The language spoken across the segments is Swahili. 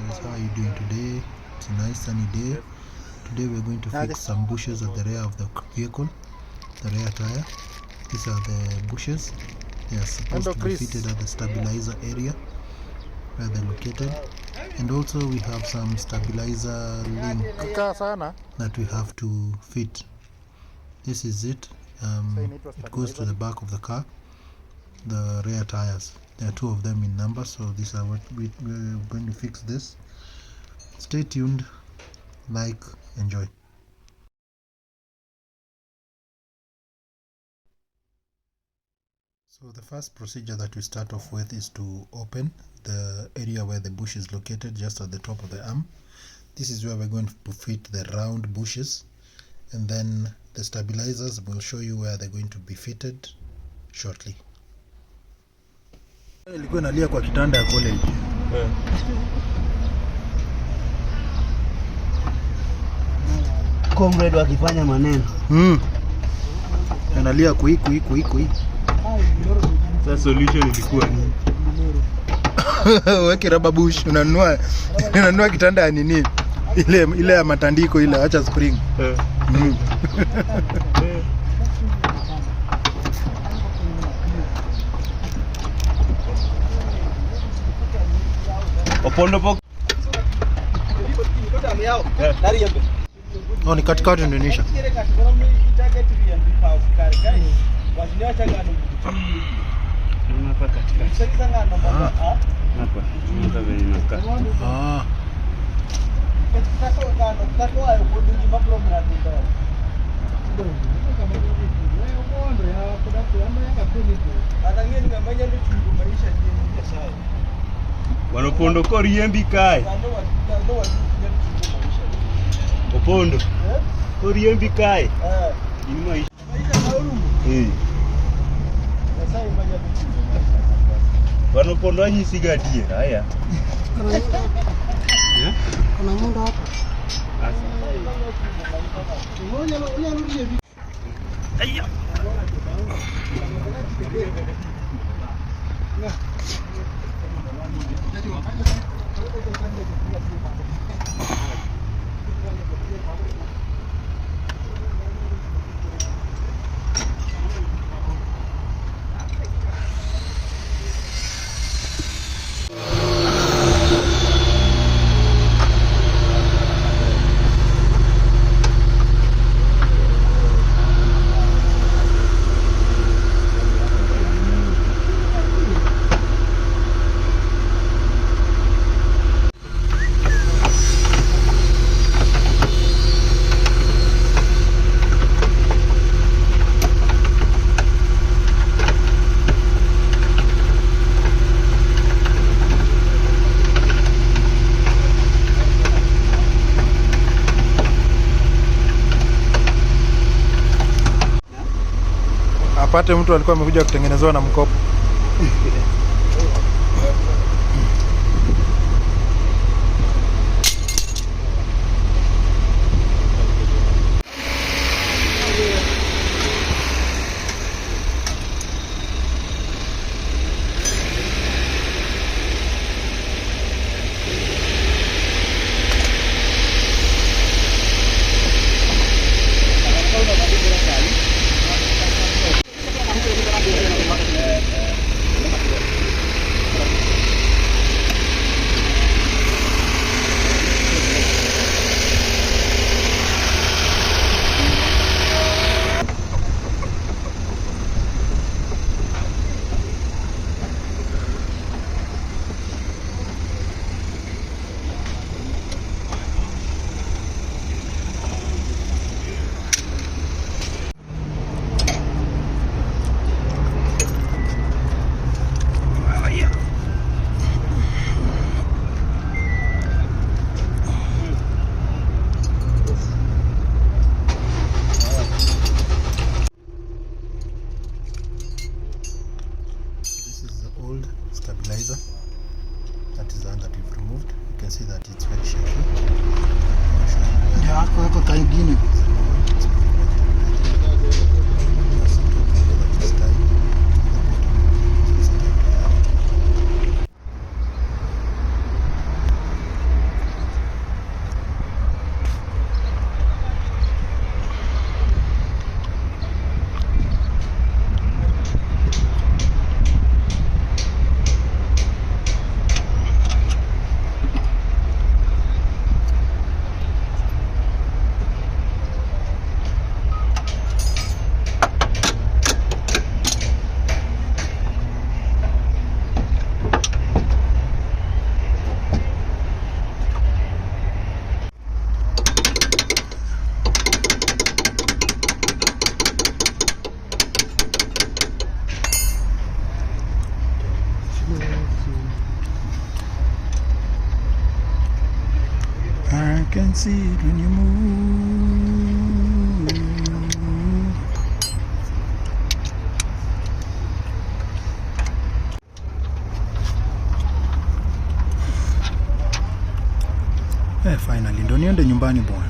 guys, how are you doing today? It's a nice sunny day. Today we're going to fix some bushes at the rear of the vehicle, the rear tire. These are the bushes. They are supposed to be fitted at the stabilizer area where they're located, and also we have some stabilizer link that we have to fit. This is it. It goes to the back of the car, the rear tires. There are 2 of them in number, so these are what we're going to fix this. Stay tuned, like, enjoy. So the first procedure that we start off with is to open the area where the bush is located, just at the top of the arm. This is where we're going to fit the round bushes, and then the stabilizers will show you where they're going to be fitted shortly. Ilikuwa nalia kwa kitanda ya college. Comrade wakifanya maneno. Analia kui. Sasa solution ilikuwa nini? Weke rubber bush, unanunua kitanda ya nini? Ile ya matandiko ile, acha spring. Opondo pok. Oh, ni katikati Indonesia. Wanopondo koriembi kae. Opondo. Koriembi kae. Ini maisha. Wanopondo anyisi gadie haya. Kuna mundo hapa. Aya. Apate mtu alikuwa amekuja kutengenezewa na mkopo. Stabilizer, that is the one that we've removed. You can see that it's very shaky. can see it when you move. Finally ndo niende nyumbani bwana.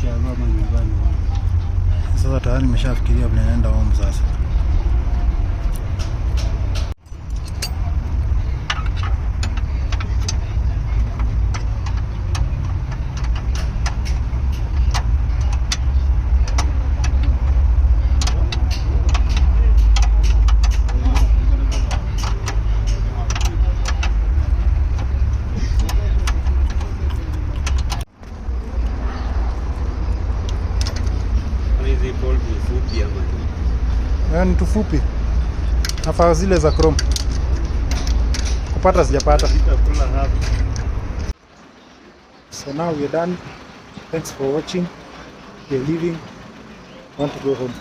Shababa nyumbani. Sasa tayari nimeshafikiria vile naenda home sasa. Ni tufupi. Nafaa zile za Chrome. Kupata sijapata. So now we're done. Thanks for watching. We're leaving. Want to go home.